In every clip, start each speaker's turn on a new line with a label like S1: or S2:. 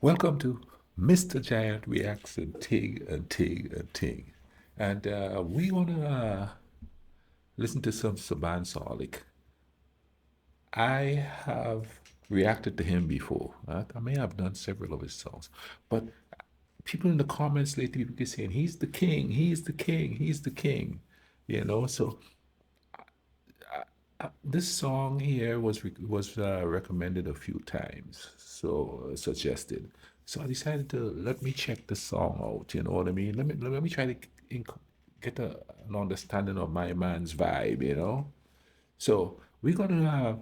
S1: Welcome to Mr. Giant Reacts and Tig and Tig and Tig. And we want to listen to some Saban Saulic. I have reacted to him before. I may have done several of his songs, but people in the comments lately keep saying he's the king, he's the king, he's the king. So this song here was recommended a few times, so suggested. So I decided to let me check the song out. You know what I mean? Let me try to get an understanding of my man's vibe. So we're gonna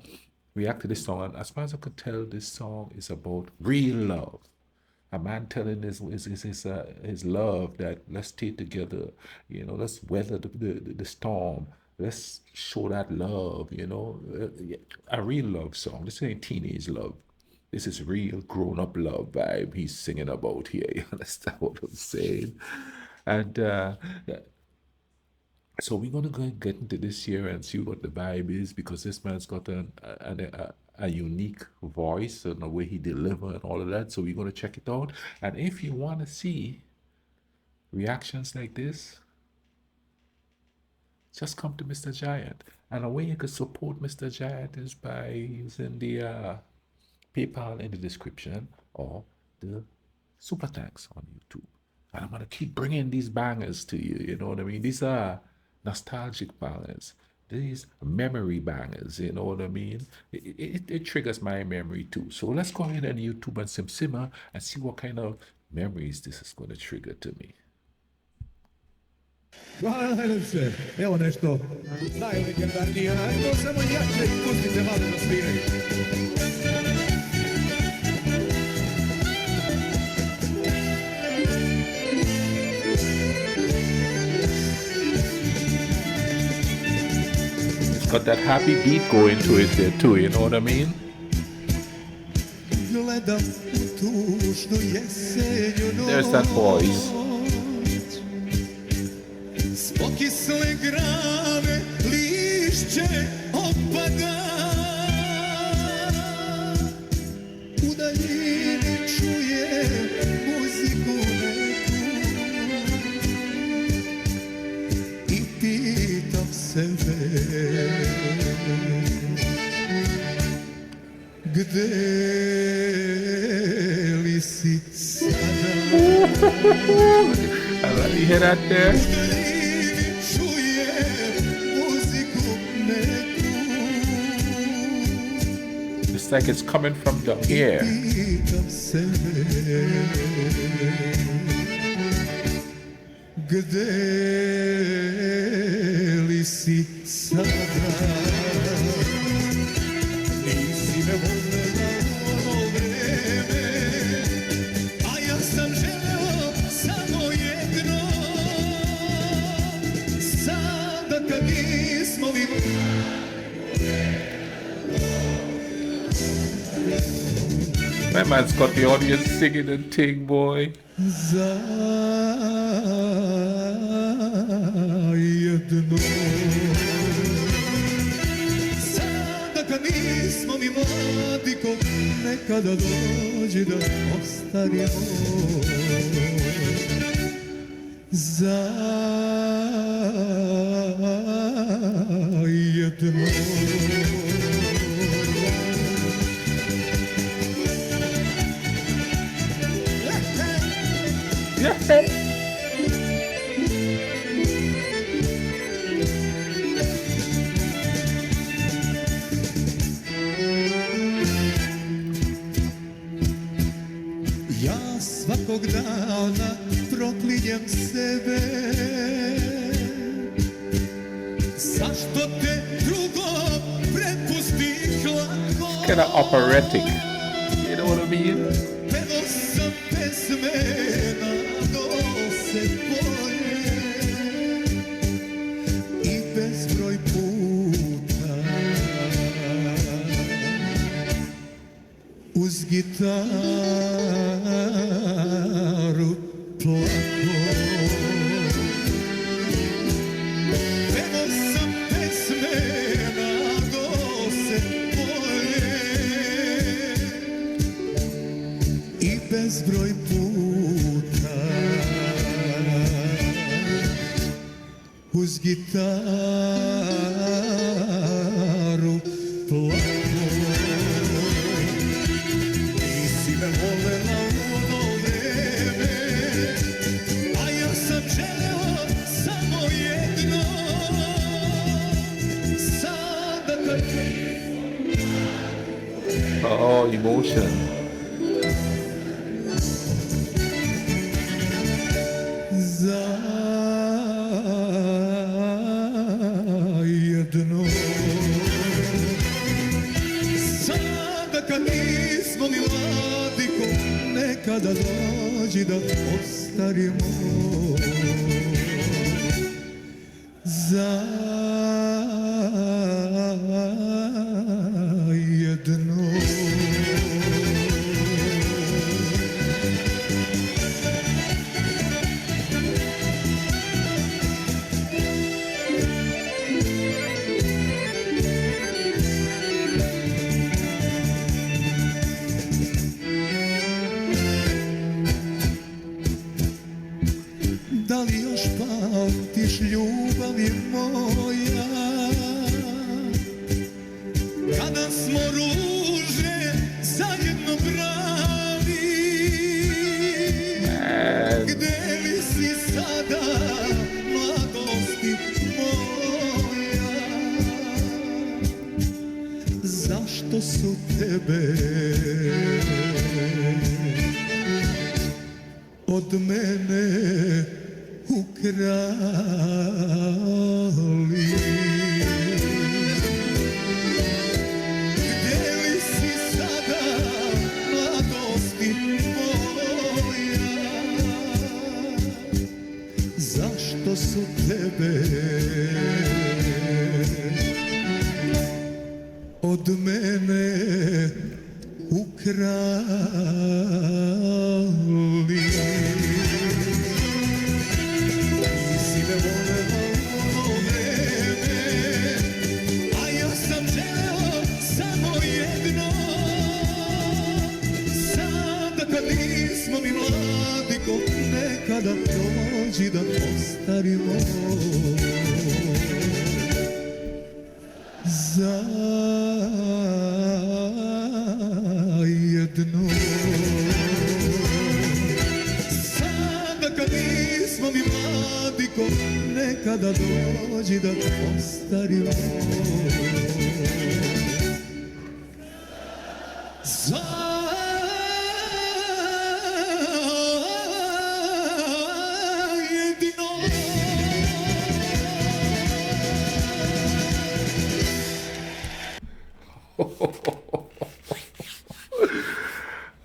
S1: react to this song, and as far as I could tell, this song is about real love. A man telling his love that let's stay together, let's weather the storm, let's show that love, a real love song. This ain't teenage love. This is real grown-up love vibe he's singing about here. You understand what I'm saying? And so we're gonna go and get into this here and see what the vibe is, because this man's got a unique voice and the way he delivers and all of that. So we're gonna check it out. And if you want to see reactions like this, just come to Mr. Giant. And a way you can support Mr. Giant is by using the PayPal in the description or the super thanks on YouTube. And I'm gonna keep bringing these bangers to you. You know what I mean? These are nostalgic bangers. These memory bangers. You know what I mean? It triggers my memory too. So let's go ahead and YouTube and simmer and see what kind of memories this is going to trigger to me.
S2: Hvala najlepše. Evo nešto najlegendarnije, ajmo samo jače i pustite malo da sviraju.
S1: It's got that happy beat going to it there too, you know what I mean? There's that voice.
S2: Pokisle grane lišće opada, u daljini čuje muziku neku i pitam sebe gde li si sada.
S1: You hear that there? It's like it's coming from down here. My man's got the audience singing and ting, boy.
S2: Zajedno. Sada kad nismo mi mladi ko nekada dođi da ostarimo. Zajedno. Ja svakog dana proklinjem sebe, zašto te drugo prepustih lako.
S1: It's kind of operatic. You know what I mean?
S2: Pevo sam pesme na nose tvoje i bezbroj puta uz gitaru plako. Pevo sam pesme na nose tvoje i bezbroj puta uz gitaru plako. Nisi me volela u ono vreme, a ja sam želeo samo jedno. Sada kad
S1: Oh, emotion.
S2: zajedno. Sada kad nismo ni mladi ko nekada, dođi da ostarimo. Zajedno. Da li još pamtiš ljubavi moja, kada smo ruže zajedno brali? Gde li si sada, mladosti moja? Zašto su tebe od mene ukrali? Gdje li si sada, mladosti moja? Zašto su tebe od mene ukrali? Nisi me volela u ono vreme, a ja sam želeo samo jedno. Sada kad nismo ni mladi ko nekada, dođi da ostarimo. Zajedno. Sada kad nismo ni mladi ko nekada, dođi da ostarimo. Zajedno.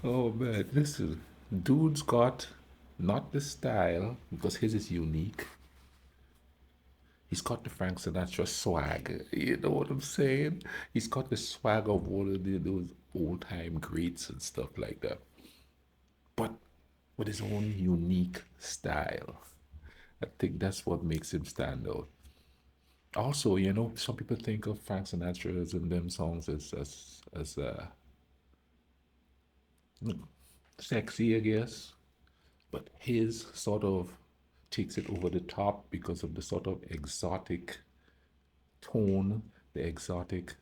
S1: Oh man, listen, dude's got not the style because his is unique. He's got the Frank Sinatra swag. You know what I'm saying? He's got the swag of all of those old time greats and stuff like that. But with his own unique style. I think that's what makes him stand out. Also, you know, some people think of Frank Sinatra's and them songs as sexy, I guess. But his sort of takes it over the top because of the sort of exotic tone, the exotic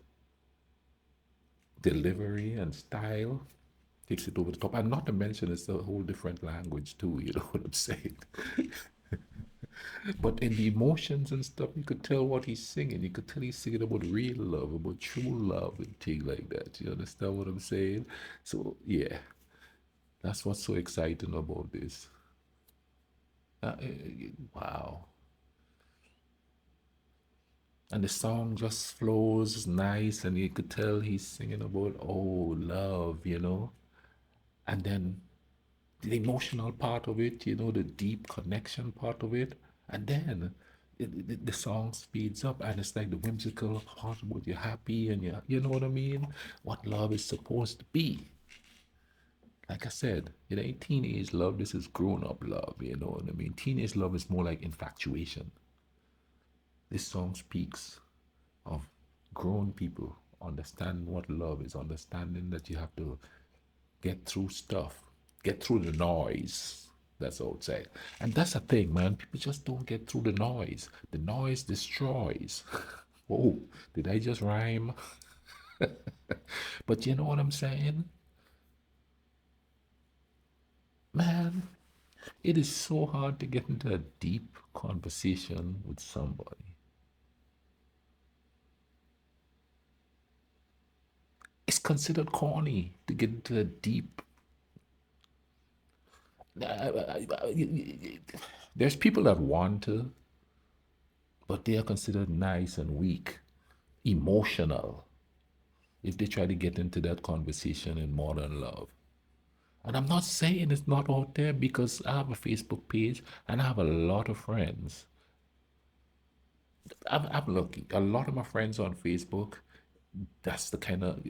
S1: delivery and style. Takes it over the top. And not to mention it's a whole different language too, you know what I'm saying? But in the emotions and stuff, you could tell what he's singing. You could tell he's singing about real love, about true love and things like that. You understand what I'm saying? So yeah, that's what's so exciting about this. Wow. And the song just flows nice, and you could tell he's singing about, oh, love, you know? And then the emotional part of it, you know, the deep connection part of it. And then the song speeds up, and it's like the whimsical part about you're happy and you know what I mean? What love is supposed to be. Like I said, it ain't teenage love, this is grown up love, you know what I mean? Teenage love is more like infatuation. This song speaks of grown people understanding what love is, understanding that you have to get through stuff, get through the noise that's outside. And that's the thing, man. People just don't get through the noise. The noise destroys. Oh, did I just rhyme? But you know what I'm saying? Man, it is so hard to get into a deep conversation with somebody. It's considered corny to get into a deep. There's people that want to, but they are considered nice and weak, emotional, if they try to get into that conversation in modern love. And I'm not saying it's not out there because I have a Facebook page and I have a lot of friends. I'm lucky. A lot of my friends on Facebook, that's the kind of,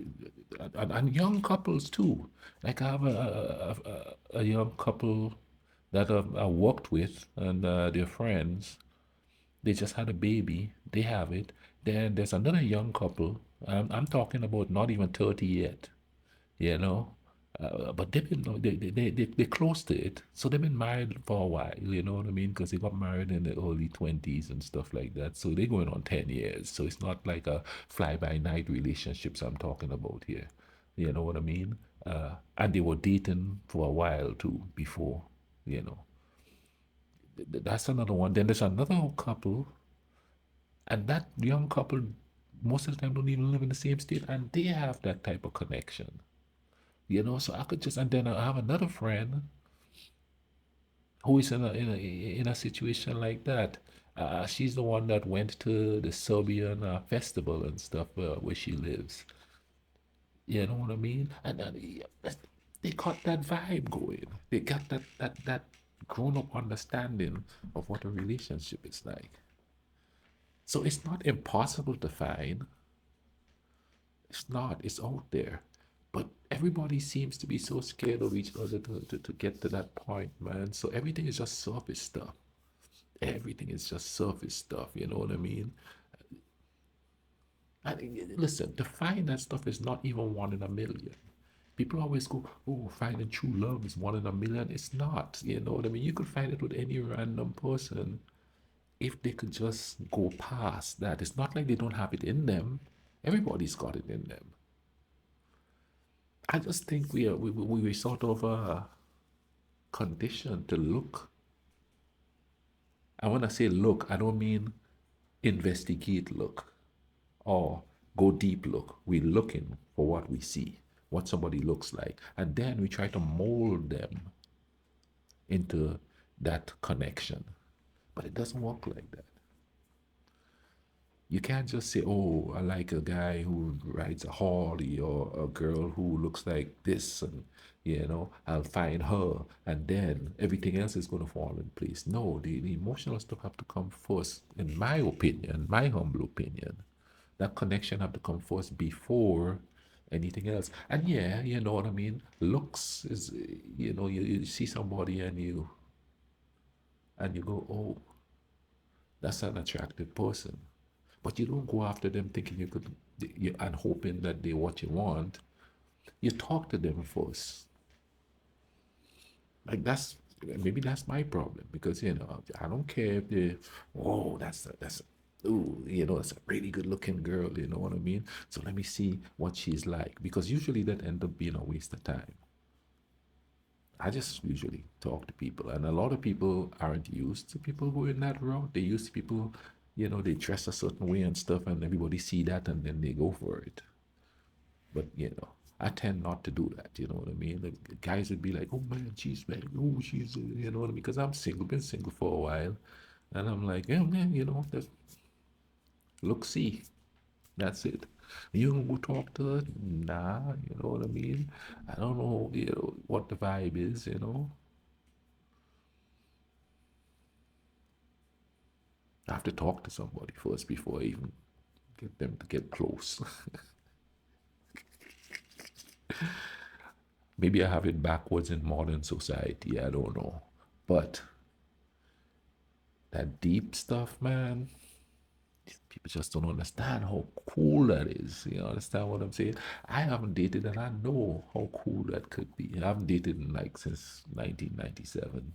S1: and young couples too. Like I have a young couple that I worked with and they're friends. They just had a baby. They have it. Then there's another young couple. I'm talking about not even 30 yet, you know. But they've been they're close to it, so they've been married for a while. You know what I mean? Because they got married in the early 20s and stuff like that. So they're going on 10 years. So it's not like a fly by night relationships I'm talking about here. You know what I mean? And they were dating for a while too before. You know, that's another one. Then there's another couple, and that young couple most of the time don't even live in the same state, and they have that type of connection. You know, so I could just, and then I have another friend who is in a situation like that. She's the one that went to the Serbian festival and stuff where she lives. You know what I mean? And yeah, they got that vibe going. They got that grown up understanding of what a relationship is like. So it's not impossible to find. It's not. It's out there. But everybody seems to be so scared of each other to get to that point, man. So everything is just surface stuff. Everything is just surface stuff. You know what I mean? And listen, to find that stuff is not even one in a million. People always go, oh, finding true love is one in a million. It's not. You know what I mean? You could find it with any random person if they could just go past that. It's not like they don't have it in them. Everybody's got it in them. I just think we sort of conditioned to look. And when I say look, I don't mean investigate look or go deep look. We're looking for what we see, what somebody looks like. And then we try to mold them into that connection. But it doesn't work like that. You can't just say, oh, I like a guy who rides a Harley or a girl who looks like this, and, you know, I'll find her, and then everything else is going to fall in place. No, the emotional stuff have to come first, in my opinion, my humble opinion. That connection have to come first before anything else. And yeah, you know what I mean? Looks is, you know, you see somebody and you go, oh, that's an attractive person. But you don't go after them thinking you could, and hoping that they're what you want. You talk to them first. Like maybe that's my problem because you know I don't care if they, oh ooh, you know, it's a really good looking girl. You know what I mean? So let me see what she's like because usually that ends up being a waste of time. I just usually talk to people, and a lot of people aren't used to people going that route. They used to people, you know, they dress a certain way and stuff, and everybody see that, and then they go for it. But you know, I tend not to do that. You know what I mean? The guys would be like, "Oh man, she's like, oh, she's," you know what I mean? Because I'm single, been single for a while, and I'm like, yeah, man, you know, that's look, see, that's it. You gonna go talk to her? Nah, you know what I mean? I don't know, you know, what the vibe is, you know. I have to talk to somebody first before I even get them to get close. Maybe I have it backwards in modern society. I don't know. But that deep stuff, man, People just don't understand how cool that is. You understand what I'm saying? I haven't dated and I know how cool that could be. I haven't dated in like since 1997.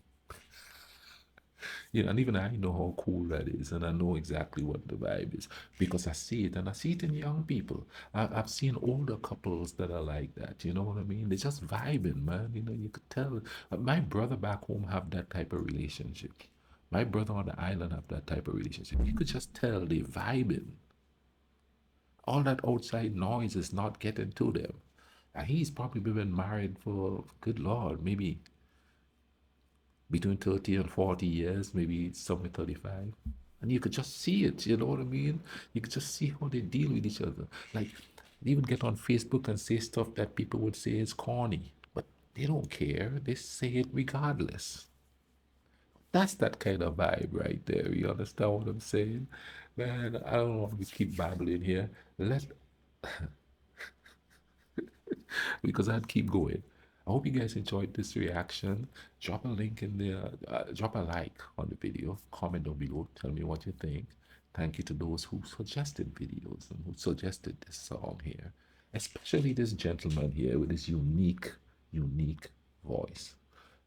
S1: And even I know how cool that is, and I know exactly what the vibe is because I see it, and I see it in young people. I've seen older couples that are like that. You know what I mean? They're just vibing, man. You could tell. My brother back home have that type of relationship. My brother on the island have that type of relationship. You could just tell they vibing. All that outside noise is not getting to them. And he's probably been married for, good Lord, maybe between 30 and 40 years, maybe somewhere 35. And you could just see it, you know what I mean? You could just see how they deal with each other. Like, they even get on Facebook and say stuff that people would say is corny, but they don't care. They say it regardless. That's that kind of vibe right there. You understand what I'm saying? Man, I don't want to keep babbling here. Let because I'd keep going. I hope you guys enjoyed this reaction. Drop a link in there, drop a like on the video, comment down below, tell me what you think. Thank you to those who suggested videos and who suggested this song here, especially this gentleman here with his unique voice.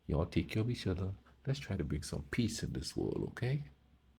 S1: Y'all take care of each other. Let's try to bring some peace in this world, okay?